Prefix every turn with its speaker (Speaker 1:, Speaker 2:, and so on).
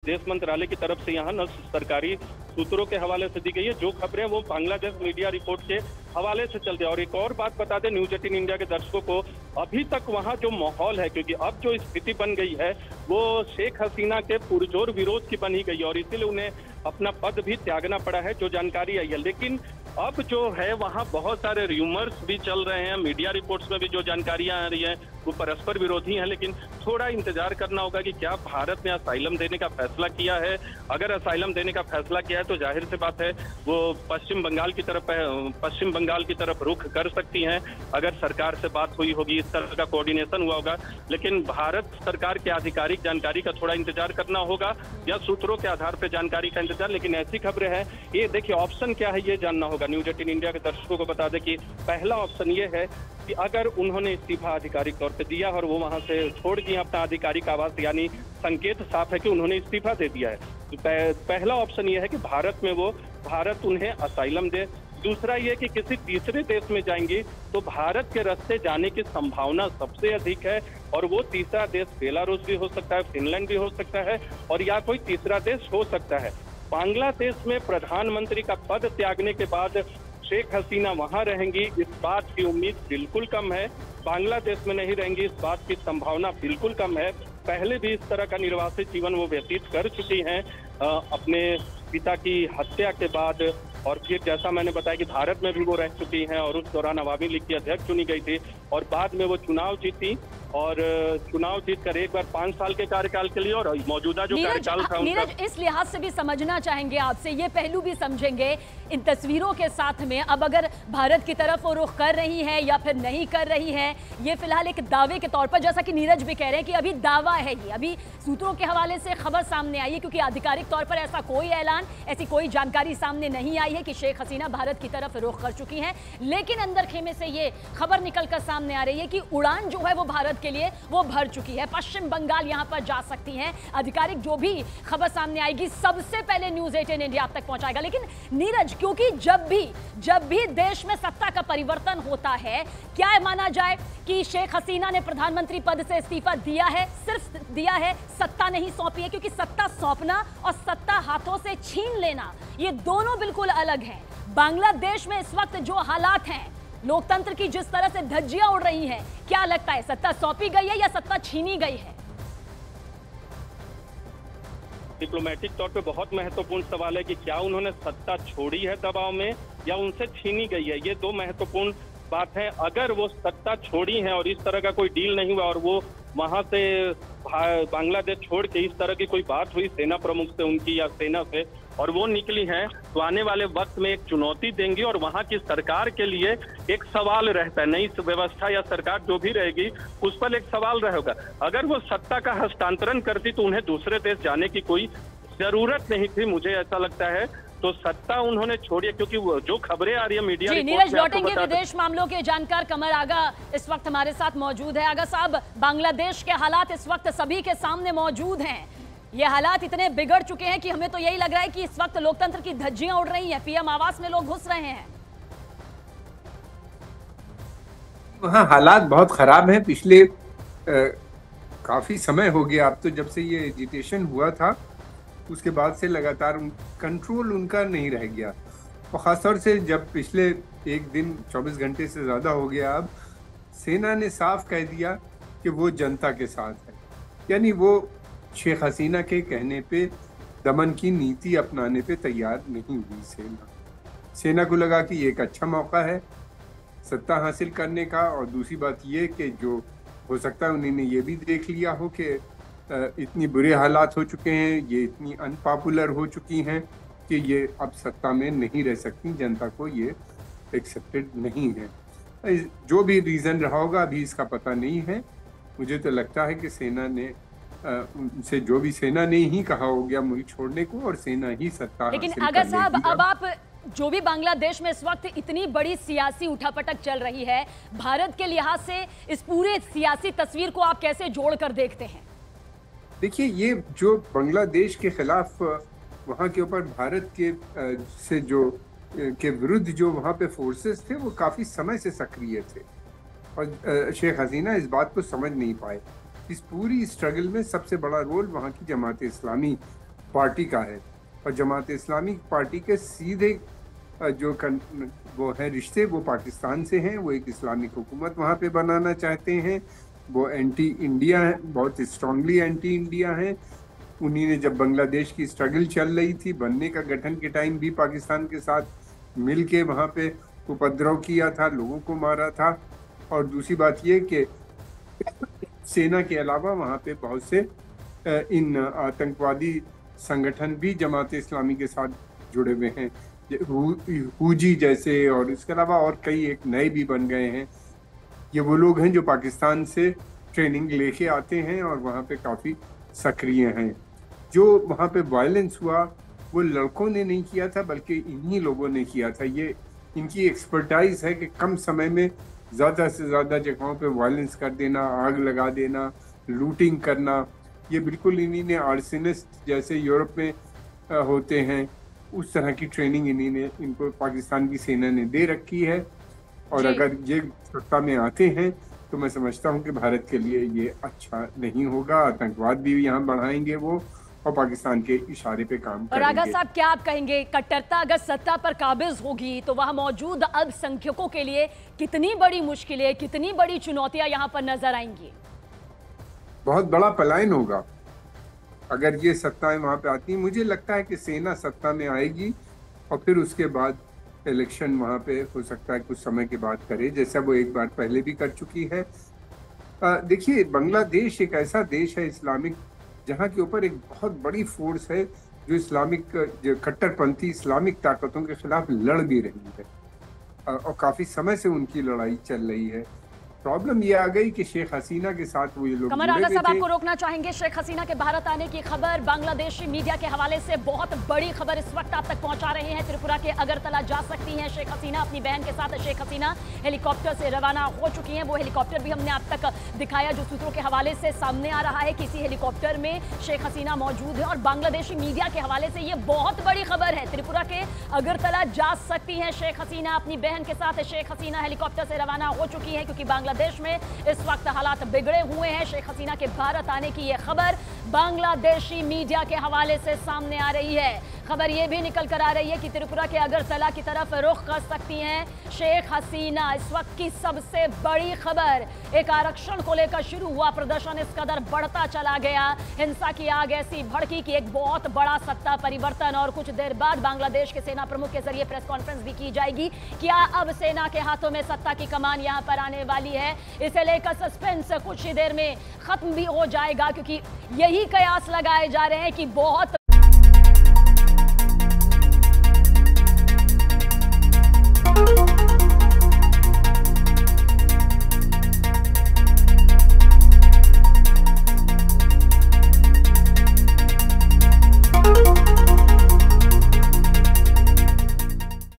Speaker 1: विदेश मंत्रालय की तरफ से यहाँ न सरकारी सूत्रों के हवाले से दी गई है। जो खबरें वो बांग्लादेश मीडिया रिपोर्ट के हवाले से चलते हैं। और एक और बात बता दें न्यूज 18 इंडिया के दर्शकों को, अभी तक वहाँ जो माहौल है, क्योंकि अब जो स्थिति बन गई है वो शेख हसीना के पुरजोर विरोध की बनी गई है और इसीलिए उन्हें अपना पद भी त्यागना पड़ा है, जो जानकारी आई है। लेकिन अब जो है वहाँ बहुत सारे र्यूमर्स भी चल रहे हैं, मीडिया रिपोर्ट्स में भी जो जानकारियां आ रही हैं वो परस्पर विरोधी हैं। लेकिन थोड़ा इंतजार करना होगा कि क्या भारत ने असाइलम देने का फैसला किया है। अगर असाइलम देने का फैसला किया है तो जाहिर सी बात है वो पश्चिम बंगाल की तरफ रुख कर सकती हैं। अगर सरकार से बात हुई होगी, इस तरह का कोऑर्डिनेशन हुआ होगा। लेकिन भारत सरकार के आधिकारिक जानकारी का थोड़ा इंतजार करना होगा या सूत्रों के आधार पर जानकारी का इंतजार। लेकिन ऐसी खबरें हैं, ये देखिए ऑप्शन क्या है ये जानना होगा। न्यूज 18 इंडिया के दर्शकों को बता दें कि पहला ऑप्शन ये है कि अगर उन्होंने इस्तीफा आधिकारिक तौर पे दिया और वो वहां से छोड़ दिए अपना आधिकारिक आवास, यानी संकेत साफ है कि उन्होंने इस्तीफा दे दिया है, तो पहला ऑप्शन ये है कि भारत उन्हें असाइलम दे। दूसरा ये कि किसी तीसरे देश में जाएंगी तो भारत के रास्ते जाने की संभावना सबसे अधिक है और वो तीसरा देश बेलारूस भी हो सकता है, फिनलैंड भी हो सकता है और या कोई तीसरा देश हो सकता है। बांग्लादेश में प्रधानमंत्री का पद त्यागने के बाद शेख हसीना वहां रहेंगी, इस बात की उम्मीद बिल्कुल कम है। बांग्लादेश में नहीं रहेंगी, इस बात की संभावना बिल्कुल कम है। पहले भी इस तरह का निर्वासित जीवन वो व्यतीत कर चुकी हैं अपने पिता की हत्या के बाद। और फिर जैसा मैंने बताया कि भारत में भी वो रह चुकी हैं और उस दौरान अवामी लीग की अध्यक्ष चुनी गई थी और बाद में वो चुनाव जीती और चुनाव जीतकर एक बार 5 साल के कार्यकाल के लिए और मौजूदा जो कार्यकाल था
Speaker 2: नीरज, इस लिहाज से भी समझना चाहेंगे आपसे, ये पहलू भी समझेंगे इन तस्वीरों के साथ में। अब अगर भारत की तरफ वो रुख कर रही है या फिर नहीं कर रही है, ये फिलहाल एक दावे के तौर पर, जैसा कि नीरज भी कह रहे हैं कि अभी दावा है, ये अभी सूत्रों के हवाले से खबर सामने आई है, क्योंकि आधिकारिक तौर पर ऐसा कोई ऐलान, ऐसी कोई जानकारी सामने नहीं आई है कि शेख हसीना भारत की तरफ रुख कर चुकी हैं। लेकिन अंदर खेमे से ये खबर निकलकर सामने आ रही है कि उड़ान जो है वो भारत के लिए वो भर चुकी है, पश्चिम बंगाल यहां पर जा सकती हैं। आधिकारिक जो भी खबर सामने आएगी सबसे पहले न्यूज 18 इंडिया आप तक पहुंचाएगा। लेकिन नीरज, क्योंकि जब भी देश में सत्ता का परिवर्तन होता है, क्या माना जाए कि शेख हसीना ने प्रधानमंत्री पद से इस्तीफा दिया है, सिर्फ दिया है, सत्ता नहीं सौंपी है, क्योंकि सत्ता सौंपना और सत्ता हाथों से छीन लेना ये दोनों बिल्कुल अलग हैं। बांग्लादेश में इस वक्त जो हालात हैं, लोकतंत्र की जिस तरह से धज्जियां उड़ रही हैं, क्या लगता है सत्ता सौंपी गई है या सत्ता छीनी गई है?
Speaker 1: डिप्लोमेटिक तौर पे बहुत महत्वपूर्ण सवाल है कि क्या उन्होंने सत्ता छोड़ी है दबाव में या उनसे छीनी गई है। ये दो महत्वपूर्ण बात है। अगर वो सत्ता छोड़ी है और इस तरह का कोई डील नहीं हुआ और वो वहां से बांग्लादेश छोड़ के इस तरह की कोई बात हुई सेना प्रमुख से उनकी या सेना से और वो निकली हैं, तो आने वाले वक्त में एक चुनौती देंगी और वहां की सरकार के लिए एक सवाल रहता है। नई व्यवस्था या सरकार जो भी रहेगी उस पर एक सवाल रहेगा। अगर वो सत्ता का हस्तांतरण करती तो उन्हें दूसरे देश जाने की कोई जरूरत नहीं थी, मुझे ऐसा लगता है। तो सत्ता उन्होंने छोड़ी, क्योंकि वो जो खबरें आ रही है मीडिया
Speaker 2: जी, नीरज लौटेंगे। विदेश मामलों के जानकार कमर आगा इस वक्त हमारे साथ मौजूद है। आगा साहब, बांग्लादेश के हालात इस वक्त सभी के सामने मौजूद हैं। ये हालात इतने बिगड़ चुके हैं कि हमें तो यही लग रहा है कि इस वक्त लोकतंत्र की धज्जियां उड़ रही हैं, पीएम आवास में लोग घुस रहे हैं।
Speaker 3: हाँ, हालात बहुत खराब हैं। पिछले काफी समय हो गया अब तो, जब से ये एजिटेशन हुआ था उसके बाद से लगातार कंट्रोल उनका नहीं रह गया। और खासतौर से जब पिछले एक दिन 24 घंटे से ज़्यादा हो गया, अब सेना ने साफ कह दिया कि वो जनता के साथ है। यानी वो शेख हसीना के कहने पे दमन की नीति अपनाने पे तैयार नहीं हुई। सेना को लगा कि ये एक अच्छा मौका है सत्ता हासिल करने का। और दूसरी बात ये कि जो हो सकता है उन्होंने ये भी देख लिया हो कि इतनी बुरे हालात हो चुके हैं, ये इतनी अनपॉपुलर हो चुकी हैं कि ये अब सत्ता में नहीं रह सकती, जनता को ये एक्सेप्टेड नहीं है। जो भी रीज़न रहा होगा अभी इसका पता नहीं है। मुझे तो लगता है कि सेना ने उनसे जो भी सेना ने ही कहा हो गया मुल्क छोड़ने को और सेना ही सत्ता।
Speaker 2: लेकिन अगर साहब, अब आप जो भी बांग्लादेश में इस वक्त इतनी बड़ी सियासी उठापटक चल रही है, भारत के लिहाज से इस पूरे सियासी तस्वीर को आप कैसे जोड़कर देखते हैं?
Speaker 3: देखिए, ये जो बांग्लादेश के खिलाफ वहाँ के ऊपर भारत के से जो के विरुद्ध जो वहाँ पे फोर्सेस थे वो काफ़ी समय से सक्रिय थे और शेख हसीना इस बात को समझ नहीं पाए। इस पूरी स्ट्रगल में सबसे बड़ा रोल वहाँ की जमात इस्लामी पार्टी का है और जमात इस्लामी पार्टी के सीधे जो वो है रिश्ते वो पाकिस्तान से हैं। वो एक इस्लामिक हुकूमत वहाँ पे बनाना चाहते हैं। वो एंटी इंडिया है, बहुत स्ट्रांगली एंटी इंडिया हैं। उन्हीं ने जब बांग्लादेश की स्ट्रगल चल रही थी बनने का गठन के टाइम भी पाकिस्तान के साथ मिल के वहाँ पे उपद्रव किया था, लोगों को मारा था। और दूसरी बात ये कि सेना के अलावा वहाँ पे बहुत से इन आतंकवादी संगठन भी जमात इस्लामी के साथ जुड़े हुए हैं, हुजी जैसे, और इसके अलावा और कई एक नए भी बन गए हैं। ये वो लोग हैं जो पाकिस्तान से ट्रेनिंग लेके आते हैं और वहाँ पे काफ़ी सक्रिय हैं। जो वहाँ पे वायलेंस हुआ वो लड़कों ने नहीं किया था बल्कि इन्हीं लोगों ने किया था। ये इनकी एक्सपर्टाइज है कि कम समय में ज़्यादा से ज़्यादा जगहों पे वायलेंस कर देना, आग लगा देना, लूटिंग करना। ये बिल्कुल इन्हीं ने आर्सनिस्ट जैसे यूरोप में होते हैं उस तरह की ट्रेनिंग इन्हीं ने इनको पाकिस्तान की सेना ने दे रखी है। और अगर ये सत्ता में आते हैं तो मैं समझता हूँ कि भारत के लिए ये अच्छा नहीं होगा। आतंकवाद भी यहाँ बढ़ाएंगे वो और पाकिस्तान के इशारे पे काम करेंगे।
Speaker 2: और आगा साहब क्या आप कहेंगे, कट्टरता अगर सत्ता पर काबिज होगी तो वहाँ मौजूद अल्पसंख्यकों के लिए कितनी बड़ी मुश्किलें, कितनी बड़ी चुनौतियां यहाँ पर नजर आएंगी?
Speaker 3: बहुत बड़ा पलायन होगा अगर ये सत्ताएं वहां पे आती हैं। मुझे लगता है कि सेना सत्ता में आएगी और फिर उसके बाद इलेक्शन वहां पे हो सकता है कुछ समय के बाद करे, जैसा वो एक बार पहले भी कर चुकी है। देखिए, बांग्लादेश एक ऐसा देश है इस्लामिक जहाँ के ऊपर एक बहुत बड़ी फोर्स है जो इस्लामिक, जो कट्टरपंथी इस्लामिक ताकतों के खिलाफ लड़ भी रही है और काफी समय से उनकी लड़ाई चल रही है। प्रॉब्लम ये आ गई कि शेख हसीना के साथ वो ये लोग
Speaker 2: कमर आगा साहब आपको रोकना चाहेंगे। शेख हसीना के भारत आने की खबर बांग्लादेशी मीडिया के हवाले से बहुत बड़ी खबर इस वक्त आप तक पहुंचा रहे हैं। त्रिपुरा के अगरतला जा सकती हैं शेख हसीना अपनी बहन के साथ। शेख हसीना हेलीकॉप्टर से रवाना हो चुकी हैं। वो हेलीकॉप्टर भी हमने आप तक दिखाया जो सूत्रों के हवाले से सामने आ रहा है कि इसी हेलीकॉप्टर में शेख हसीना मौजूद है। और बांग्लादेशी मीडिया के हवाले से ये बहुत बड़ी खबर है। त्रिपुरा के अगरतला जा सकती हैं शेख हसीना अपनी बहन के साथ। शेख हसीना हेलीकॉप्टर से रवाना हो चुकी है क्योंकि बांग्लादेश में इस वक्त हालात बिगड़े हुए हैं। शेख हसीना के भारत आने की यह खबर बांग्लादेशी मीडिया के हवाले से सामने आ रही है। खबर यह भी निकल कर आ रही है कि त्रिपुरा के अगरतला की तरफ रुख कर सकती हैं शेख हसीना। इस वक्त की सबसे बड़ी खबर, एक आरक्षण को लेकर शुरू हुआ प्रदर्शन इस कदर बढ़ता चला गया, हिंसा की आग ऐसी भड़की कि एक बहुत बड़ा सत्ता परिवर्तन। और कुछ देर बाद बांग्लादेश के सेना प्रमुख के जरिए प्रेस कॉन्फ्रेंस भी की जाएगी। क्या अब सेना के हाथों में सत्ता की कमान यहां पर आने वाली है? इसे लेकर सस्पेंस कुछ ही देर में खत्म भी हो जाएगा क्योंकि यही कयास लगाए जा रहे हैं कि बहुत